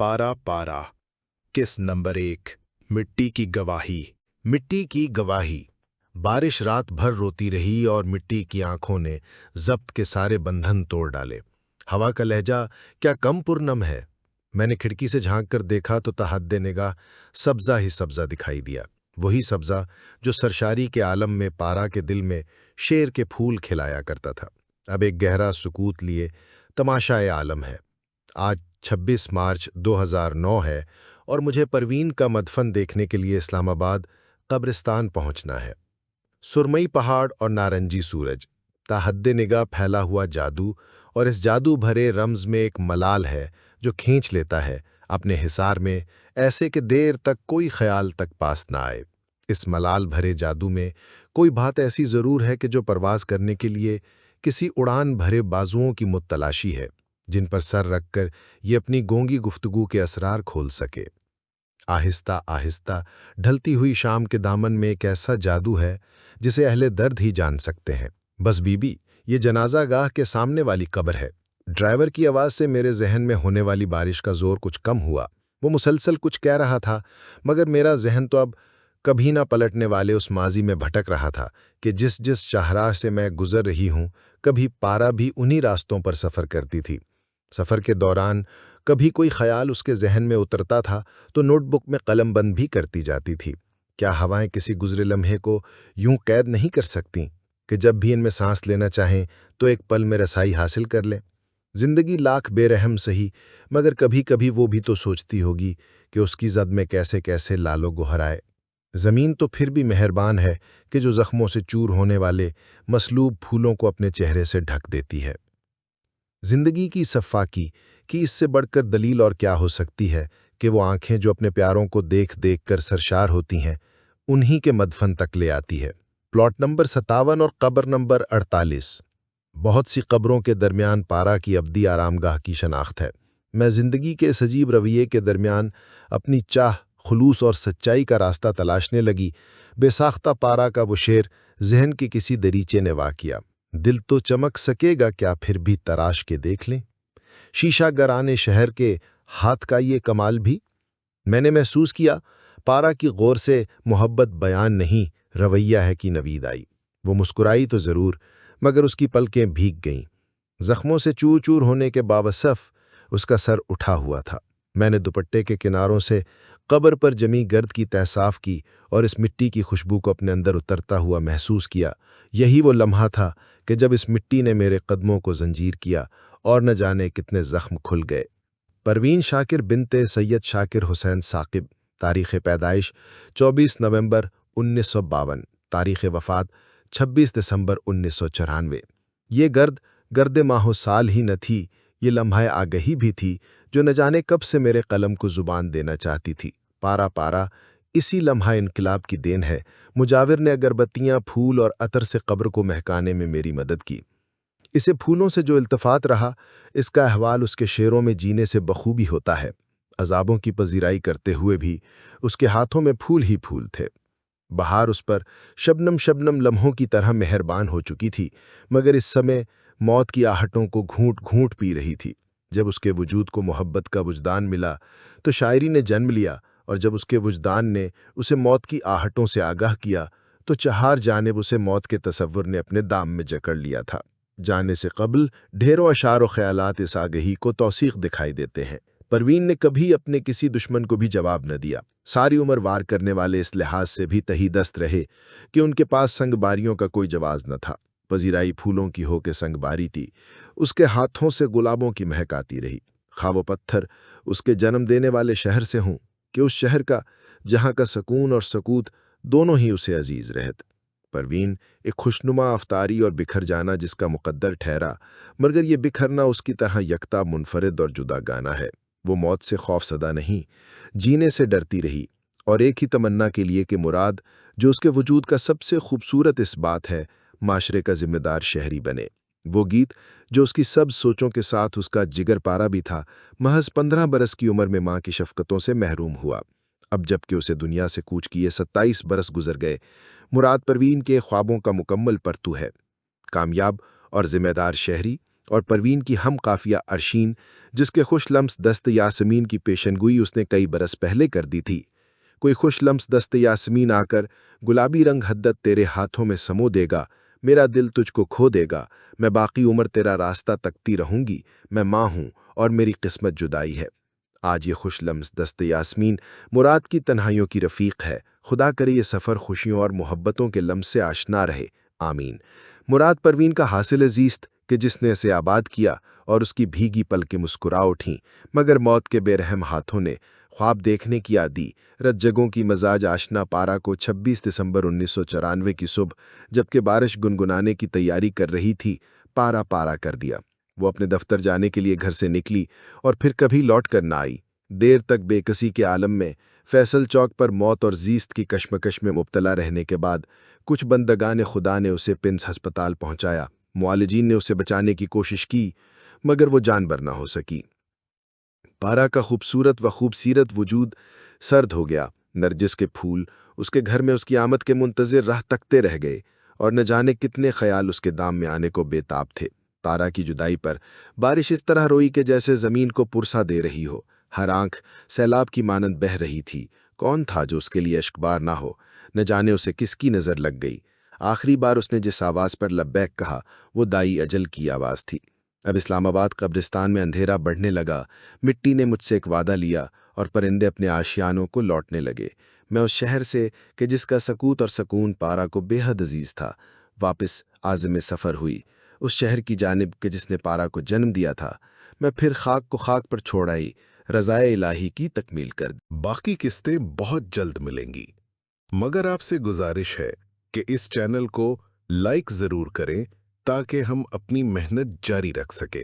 पारा पारा। किस नंबर 1। मिट्टी की गवाही। मिट्टी की गवाही। बारिश रात भर रोती रही और मिट्टी की आंखों ने जब्त के सारे बंधन तोड़ डाले। हवा का लहजा क्या कम पुरनम है। मैंने खिड़की से झांक कर देखा तो तहद्दे निगाह सब्जा ही सब्जा दिखाई दिया। वही सब्जा जो सरशारी के आलम में पारा के दिल में शेर के फूल खिलाया करता था, अब एक गहरा सुकूत लिए तमाशाए आलम है। आज 26 मार्च 2009 है और मुझे परवीन का मदफन देखने के लिए इस्लामाबाद कब्रिस्तान पहुंचना है। सुरमई पहाड़ और नारंगी सूरज, ताहद्दे निगाह फैला हुआ जादू, और इस जादू भरे रम्ज में एक मलाल है जो खींच लेता है अपने हिसार में, ऐसे कि देर तक कोई ख्याल तक पास ना आए। इस मलाल भरे जादू में कोई बात ऐसी जरूर है कि जो परवाज करने के लिए किसी उड़ान भरे बाजुओं की मुतलाशी है, जिन पर सर रखकर ये अपनी गोंगी गुफ्तगू के असरार खोल सके। आहिस्ता आहिस्ता ढलती हुई शाम के दामन में एक ऐसा जादू है जिसे अहले दर्द ही जान सकते हैं। बस बीबी, ये जनाजा गाह के सामने वाली कब्र है। ड्राइवर की आवाज़ से मेरे जहन में होने वाली बारिश का जोर कुछ कम हुआ। वो मुसलसल कुछ कह रहा था, मगर मेरा जहन तो अब कभी ना पलटने वाले उस माजी में भटक रहा था कि जिस जिस शाहराह से मैं गुजर रही हूँ, कभी पारा भी उन्हीं रास्तों पर सफ़र करती थी। सफ़र के दौरान कभी कोई ख्याल उसके जहन में उतरता था तो नोटबुक में कलम बंद भी करती जाती थी। क्या हवाएं किसी गुजरे लम्हे को यूं कैद नहीं कर सकती कि जब भी इनमें सांस लेना चाहें तो एक पल में रसाई हासिल कर लें? जिंदगी लाख बेरहम सही, मगर कभी कभी वो भी तो सोचती होगी कि उसकी जद में कैसे कैसे लालो गुहराए। ज़मीन तो फिर भी मेहरबान है कि जो जख्मों से चूर होने वाले मसलूब फूलों को अपने चेहरे से ढक देती है। जिंदगी की सफ़ाकी कि इससे बढ़कर दलील और क्या हो सकती है कि वो आंखें जो अपने प्यारों को देख देख कर सरशार होती हैं, उन्हीं के मदफन तक ले आती है। प्लॉट नंबर 57 और कब्र नंबर 48। बहुत सी कब्रों के दरमियान पारा की अब्दी आरामगाह की शनाख्त है। मैं जिंदगी के इस अजीब रवैये के दरमियान अपनी चाह, खुलूस और सच्चाई का रास्ता तलाशने लगी। बेसाख्ता पारा का वो शेर जहन के किसी दरीचे ने वाह किया, दिल तो चमक सकेगा क्या फिर भी तराश के देख लें। शीशा गराने शहर के हाथ का ये कमाल भी। मैंने महसूस किया पारा की गौर से मोहब्बत बयान नहीं, रवैया है कि नवीद आई। वो मुस्कुराई तो जरूर, मगर उसकी पलकें भीग गईं। जख्मों से चूर चूर होने के बावसफ उसका सर उठा हुआ था। मैंने दुपट्टे के किनारों से कब्र पर जमी गर्द की तह साफ की और इस मिट्टी की खुशबू को अपने अंदर उतरता हुआ महसूस किया। यही वो लम्हा था कि जब इस मिट्टी ने मेरे कदमों को जंजीर किया और न जाने कितने जख्म खुल गए। परवीन शाकिर बिनते सैयद शाकिर हुसैन साकिब, तारीख़ पैदाइश 24 नवंबर 1952, तारीख़ वफ़ात 26 दिसंबर 1994। ये गर्द माहो साल ही न थी, ये लम्हा आगही भी थी जो न जाने कब से मेरे कलम को जुबान देना चाहती थी। पारा पारा इसी लम्हा इनकलाब की देन है। मुजाविर ने अगरबत्तियाँ, फूल और अतर से कब्र को महकाने में मेरी मदद की। इसे फूलों से जो इल्तफात रहा, इसका अहवाल उसके शेरों में जीने से बखूबी होता है। अजाबों की पजीराई करते हुए भी उसके हाथों में फूल ही फूल थे। बहार उस पर शबनम शबनम लम्हों की तरह मेहरबान हो चुकी थी, मगर इस समय मौत की आहटों को घूंट घूंट पी रही थी। जब उसके वजूद को मोहब्बत का वुजदान मिला तो शायरी ने जन्म लिया, और जब उसके वुजदान ने उसे मौत की आहटों से आगाह किया तो चहार जानिब उसे मौत के तसव्वुर ने अपने दाम में जकड़ लिया था। जाने से कबल ढेरों अशार व ख्यालात इस आगही को तौसीक दिखाई देते हैं। परवीन ने कभी अपने किसी दुश्मन को भी जवाब न दिया। सारी उम्र वार करने वाले इस लिहाज से भी तहीदस्त रहे कि उनके पास संगबारियों का कोई जवाज न था। पजीराई फूलों की हो के संगबारी थी, उसके हाथों से गुलाबों की महक आती रही। खा वो पत्थर उसके जन्म देने वाले शहर से हूं कि उस शहर का जहां का सकून और सकूत दोनों ही उसे अजीज रहत। परवीन एक खुशनुमा अफ्तारी और बिखर जाना जिसका मुकद्दर ठहरा, मगर ये बिखरना उसकी तरह यकता, मुनफरिद और जुदा गाना है। वो मौत से खौफसदा नहीं, जीने से डरती रही, और एक ही तमन्ना के लिए कि मुराद जो उसके वजूद का सबसे खूबसूरत इस बात है, माशरे का जिम्मेदार शहरी बने। वो गीत जो उसकी सब सोचों के साथ उसका जिगर पारा भी था, महज 15 बरस की उम्र में माँ की शफकतों से महरूम हुआ। अब जबकि उसे दुनिया से कूच किए 27 बरस गुजर गए, मुराद परवीन के ख्वाबों का मुकम्मल परतू है। कामयाब और जिम्मेदार शहरी, और परवीन की हम काफिया अरशीन, जिसके खुश लम्स दस्त यासमीन की पेशनगोई उसने कई बरस पहले कर दी थी। कोई खुश लम्स दस्त यासमीन आकर गुलाबी रंग हद्दत तेरे हाथों में समो देगा, मेरा दिल तुझको खो देगा, मैं बाकी उम्र तेरा रास्ता तकती रहूंगी, मैं माँ हूं और मेरी किस्मत जुदाई है। आज ये खुश लम्स दस्त यास्मीन मुराद की तन्हाइयों की रफ़ीक है। खुदा करे ये सफ़र खुशियों और मोहब्बतों के लम्स से आशना रहे, आमीन। मुराद परवीन का हासिल अजीज़ कि जिसने इसे आबाद किया और उसकी भीगी पलकें मुस्कुरा उठीं, मगर मौत के बेरहम हाथों ने ख्वाब देखने की आदी रज्जगों की मजाज आशना पारा को 26 दिसंबर 1994 की सुबह, जबकि बारिश गुनगुनाने की तैयारी कर रही थी, पारा पारा कर दिया। वो अपने दफ्तर जाने के लिए घर से निकली और फिर कभी लौट कर न आई। देर तक बेकसी के आलम में फैसल चौक पर मौत और जीस्त की कश्मकश में मुब्तला रहने के बाद कुछ बंदगान खुदा ने उसे पिंस हस्पताल पहुंचाया। मुआलिजीन ने उसे बचाने की कोशिश की, मगर वो जानबर ना हो सकी। पारा का खूबसूरत व खूबसीरत वजूद सर्द हो गया। नरजिस के फूल उसके घर में उसकी आमद के मुंतज़िर राह तकते रह गए और न जाने कितने ख्याल उसके दाम में आने को बेताब थे। पारा की जुदाई पर बारिश इस तरह रोई कि जैसे जमीन को पुरसा दे रही हो। हर आंख सैलाब की मानंद बह रही थी। कौन था जो उसके लिए अश्कबार ना हो? न जाने उसे किसकी नजर लग गई। आखिरी बार उसने जिस आवाज पर लब्बैक कहा, वो दाई अजल की आवाज थी। अब इस्लामाबाद कब्रिस्तान में अंधेरा बढ़ने लगा। मिट्टी ने मुझसे एक वादा लिया और परिंदे अपने आशियानों को लौटने लगे। मैं उस शहर से कि जिसका सकूत और सकून पारा को बेहद अजीज था, वापस आज़िम सफ़र हुई। उस शहर की जानिब के जिसने पारा को जन्म दिया था। मैं फिर खाक को खाक पर छोड़ आई, रज़ाए इलाही की तकमील कर दी। बाकी किस्तें बहुत जल्द मिलेंगी, मगर आपसे गुजारिश है कि इस चैनल को लाइक ज़रूर करें ताकि हम अपनी मेहनत जारी रख सकें।